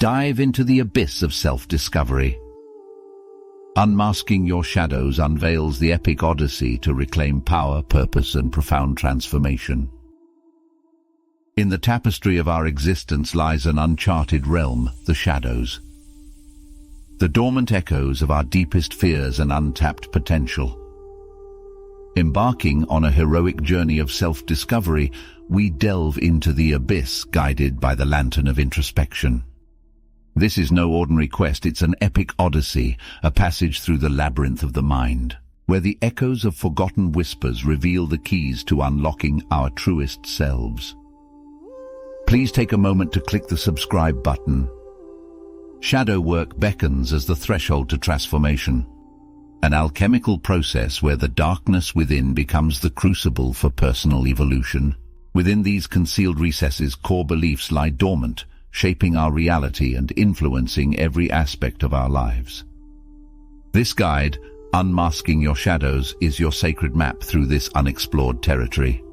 dive into the abyss of self-discovery. Unmasking Your Shadows unveils the epic Odyssey to reclaim power, purpose, and profound transformation. In the tapestry of our existence lies an uncharted realm, the shadows. The dormant echoes of our deepest fears and untapped potential. Embarking on a heroic journey of self-discovery, we delve into the abyss guided by the lantern of introspection. This is no ordinary quest, it's an epic odyssey, a passage through the labyrinth of the mind, where the echoes of forgotten whispers reveal the keys to unlocking our truest selves. Please take a moment to click the subscribe button. Shadow work beckons as the threshold to transformation, an alchemical process where the darkness within becomes the crucible for personal evolution. Within these concealed recesses, core beliefs lie dormant, shaping our reality and influencing every aspect of our lives. This guide, Unmasking Your Shadows, is your sacred map through this unexplored territory,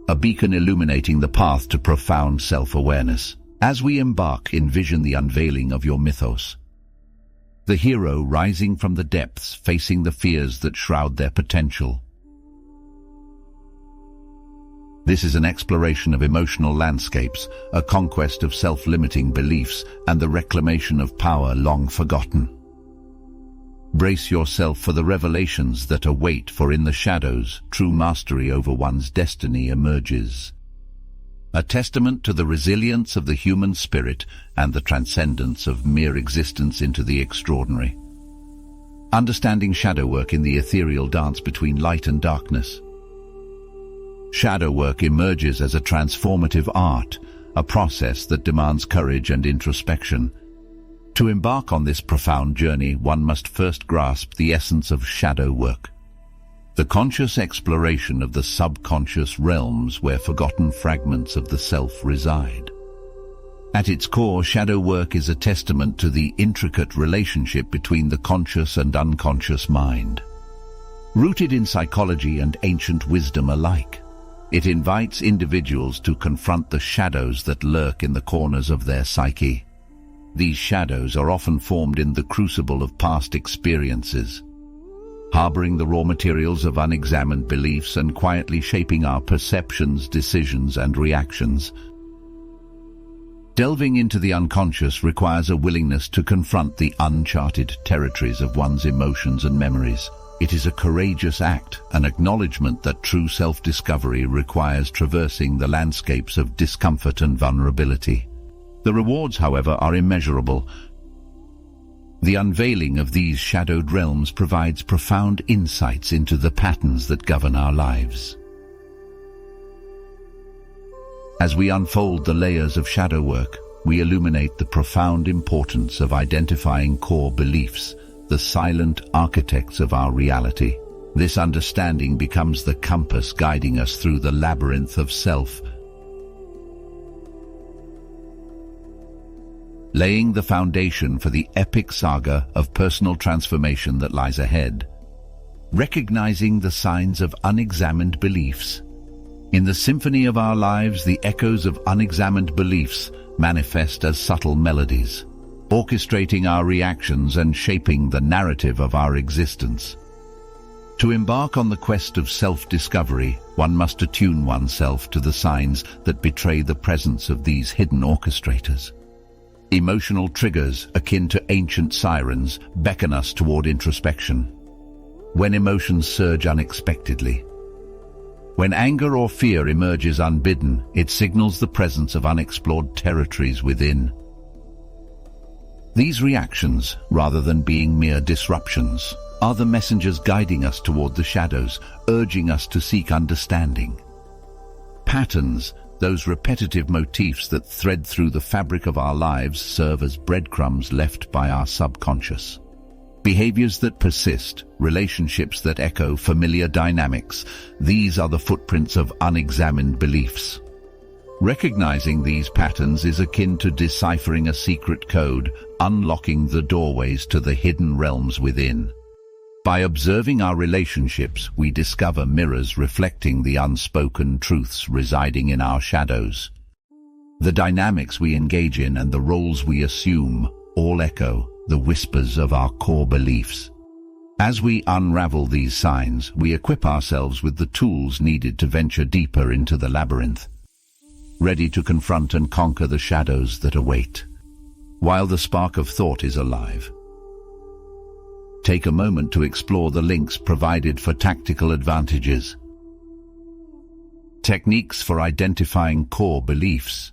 a beacon illuminating the path to profound self-awareness. As we embark, envision the unveiling of your mythos, the hero rising from the depths, facing the fears that shroud their potential. This is an exploration of emotional landscapes, a conquest of self-limiting beliefs, and the reclamation of power long forgotten. Brace yourself for the revelations that await, for in the shadows, true mastery over one's destiny emerges. A testament to the resilience of the human spirit and the transcendence of mere existence into the extraordinary. Understanding shadow work in the ethereal dance between light and darkness. Shadow work emerges as a transformative art, a process that demands courage and introspection. To embark on this profound journey, one must first grasp the essence of shadow work, the conscious exploration of the subconscious realms where forgotten fragments of the self reside. At its core, shadow work is a testament to the intricate relationship between the conscious and unconscious mind. Rooted in psychology and ancient wisdom alike, it invites individuals to confront the shadows that lurk in the corners of their psyche. These shadows are often formed in the crucible of past experiences, harboring the raw materials of unexamined beliefs and quietly shaping our perceptions, decisions, and reactions. Delving into the unconscious requires a willingness to confront the uncharted territories of one's emotions and memories. It is a courageous act, an acknowledgement that true self-discovery requires traversing the landscapes of discomfort and vulnerability. The rewards, however, are immeasurable. The unveiling of these shadowed realms provides profound insights into the patterns that govern our lives. As we unfold the layers of shadow work, we illuminate the profound importance of identifying core beliefs, the silent architects of our reality. This understanding becomes the compass guiding us through the labyrinth of self, laying the foundation for the epic saga of personal transformation that lies ahead. Recognizing the signs of unexamined beliefs. In the symphony of our lives, the echoes of unexamined beliefs manifest as subtle melodies, orchestrating our reactions and shaping the narrative of our existence. To embark on the quest of self-discovery, one must attune oneself to the signs that betray the presence of these hidden orchestrators. Emotional triggers, akin to ancient sirens, beckon us toward introspection. When emotions surge unexpectedly, when anger or fear emerges unbidden, it signals the presence of unexplored territories within. These reactions, rather than being mere disruptions, are the messengers guiding us toward the shadows, urging us to seek understanding. Patterns, those repetitive motifs that thread through the fabric of our lives, serve as breadcrumbs left by our subconscious. Behaviors that persist, relationships that echo familiar dynamics, these are the footprints of unexamined beliefs. Recognizing these patterns is akin to deciphering a secret code, unlocking the doorways to the hidden realms within. By observing our relationships, we discover mirrors reflecting the unspoken truths residing in our shadows. The dynamics we engage in and the roles we assume all echo the whispers of our core beliefs. As we unravel these signs, we equip ourselves with the tools needed to venture deeper into the labyrinth, ready to confront and conquer the shadows that await. While the spark of thought is alive, take a moment to explore the links provided for tactical advantages. Techniques for identifying core beliefs.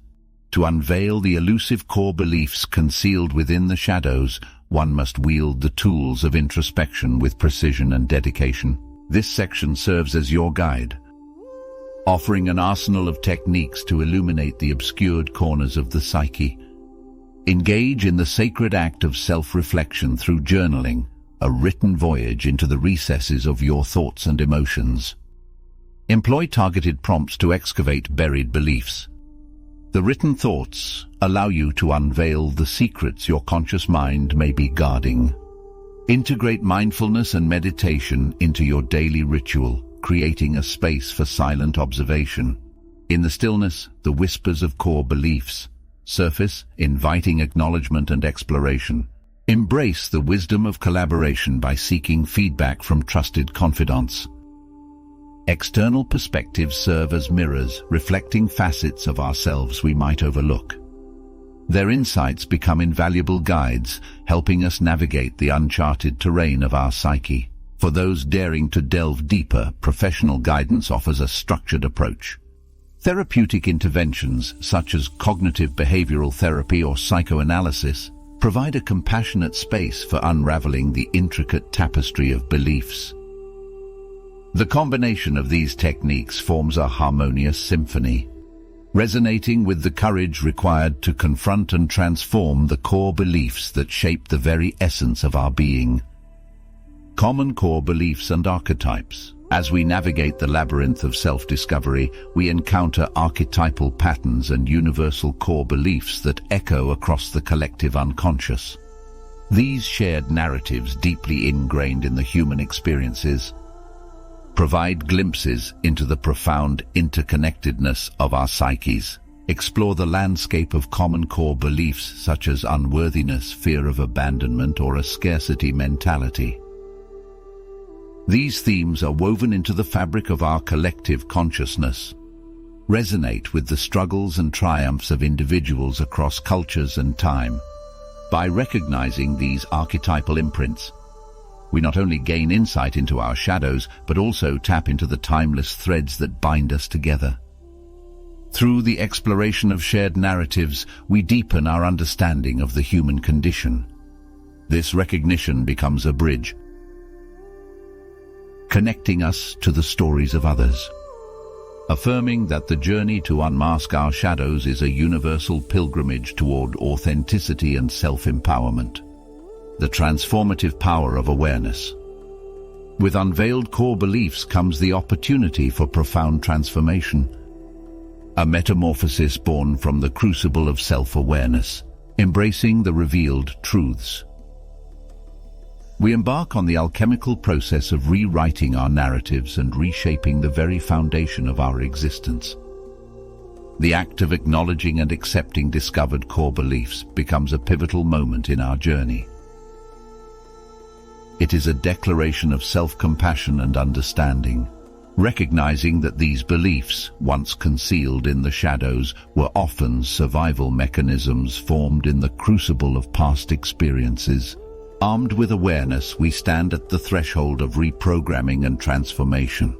To unveil the elusive core beliefs concealed within the shadows, one must wield the tools of introspection with precision and dedication. This section serves as your guide, offering an arsenal of techniques to illuminate the obscured corners of the psyche. Engage in the sacred act of self-reflection through journaling, a written voyage into the recesses of your thoughts and emotions. Employ targeted prompts to excavate buried beliefs. The written thoughts allow you to unveil the secrets your conscious mind may be guarding. Integrate mindfulness and meditation into your daily ritual, creating a space for silent observation. In the stillness, the whispers of core beliefs surface, inviting acknowledgement and exploration. Embrace the wisdom of collaboration by seeking feedback from trusted confidants. External perspectives serve as mirrors, reflecting facets of ourselves we might overlook. Their insights become invaluable guides, helping us navigate the uncharted terrain of our psyche. For those daring to delve deeper, professional guidance offers a structured approach. Therapeutic interventions, such as cognitive behavioral therapy or psychoanalysis, provide a compassionate space for unraveling the intricate tapestry of beliefs. The combination of these techniques forms a harmonious symphony, resonating with the courage required to confront and transform the core beliefs that shape the very essence of our being. Common core beliefs and archetypes. As we navigate the labyrinth of self-discovery, we encounter archetypal patterns and universal core beliefs that echo across the collective unconscious. These shared narratives, deeply ingrained in the human experiences, provide glimpses into the profound interconnectedness of our psyches. Explore the landscape of common core beliefs such as unworthiness, fear of abandonment, or a scarcity mentality. These themes are woven into the fabric of our collective consciousness, resonate with the struggles and triumphs of individuals across cultures and time. By recognizing these archetypal imprints, we not only gain insight into our shadows, but also tap into the timeless threads that bind us together. Through the exploration of shared narratives, we deepen our understanding of the human condition. This recognition becomes a bridge, connecting us to the stories of others, affirming that the journey to unmask our shadows is a universal pilgrimage toward authenticity and self-empowerment. The transformative power of awareness. With unveiled core beliefs comes the opportunity for profound transformation, a metamorphosis born from the crucible of self-awareness, embracing the revealed truths. We embark on the alchemical process of rewriting our narratives and reshaping the very foundation of our existence. The act of acknowledging and accepting discovered core beliefs becomes a pivotal moment in our journey. It is a declaration of self-compassion and understanding, recognizing that these beliefs, once concealed in the shadows, were often survival mechanisms formed in the crucible of past experiences. Armed with awareness, we stand at the threshold of reprogramming and transformation.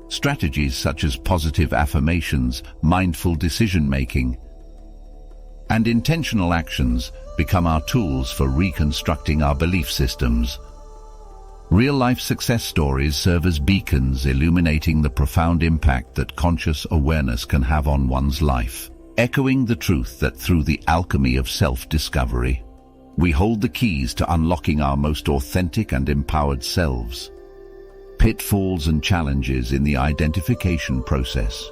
Strategies such as positive affirmations, mindful decision-making, and intentional actions become our tools for reconstructing our belief systems. Real-life success stories serve as beacons, illuminating the profound impact that conscious awareness can have on one's life, echoing the truth that through the alchemy of self-discovery, we hold the keys to unlocking our most authentic and empowered selves. Pitfalls and challenges in the identification process.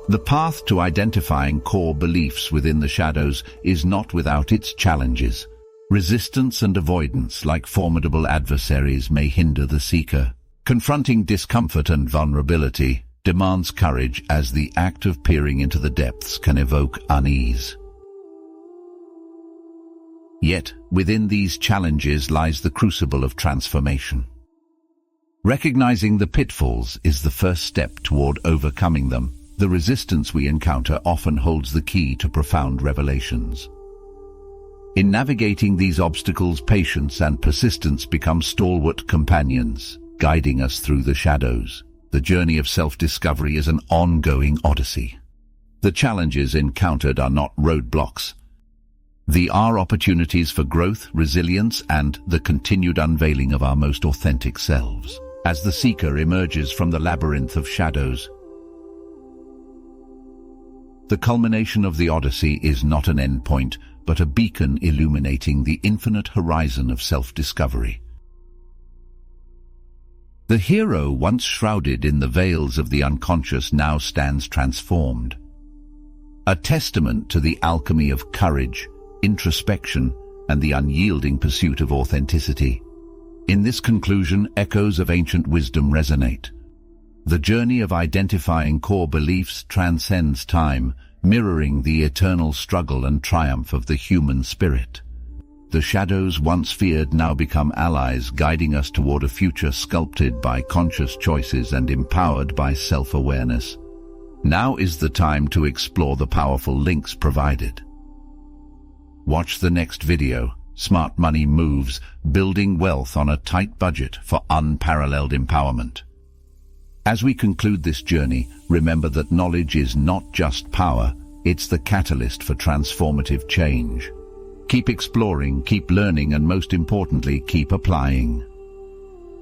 The path to identifying core beliefs within the shadows is not without its challenges. Resistance and avoidance, like formidable adversaries, may hinder the seeker. Confronting discomfort and vulnerability. demands courage, as the act of peering into the depths can evoke unease. Yet, within these challenges lies the crucible of transformation. Recognizing the pitfalls is the first step toward overcoming them. The resistance we encounter often holds the key to profound revelations. In navigating these obstacles, patience and persistence become stalwart companions, guiding us through the shadows. The journey of self-discovery is an ongoing odyssey. The challenges encountered are not roadblocks. They are opportunities for growth, resilience, and the continued unveiling of our most authentic selves, as the seeker emerges from the labyrinth of shadows. The culmination of the Odyssey is not an endpoint, but a beacon illuminating the infinite horizon of self-discovery. The hero, once shrouded in the veils of the unconscious, now stands transformed. A testament to the alchemy of courage, introspection, and the unyielding pursuit of authenticity. In this conclusion, echoes of ancient wisdom resonate. The journey of identifying core beliefs transcends time, mirroring the eternal struggle and triumph of the human spirit. The shadows once feared now become allies, guiding us toward a future sculpted by conscious choices and empowered by self-awareness. Now is the time to explore the powerful links provided. Watch the next video, Smart Money Moves, Building Wealth on a Tight Budget for Unparalleled Empowerment. As we conclude this journey, remember that knowledge is not just power, it's the catalyst for transformative change. Keep exploring, keep learning, and most importantly, keep applying.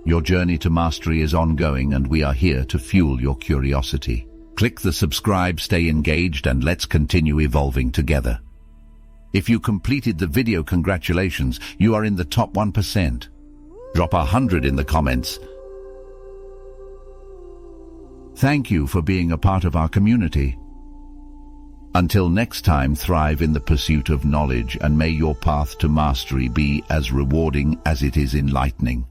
Your journey to mastery is ongoing, and we are here to fuel your curiosity. Click the subscribe, stay engaged, and let's continue evolving together. If you completed the video, congratulations, you are in the top 1%. Drop 100 in the comments. Thank you for being a part of our community. Until next time, thrive in the pursuit of knowledge, and may your path to mastery be as rewarding as it is enlightening.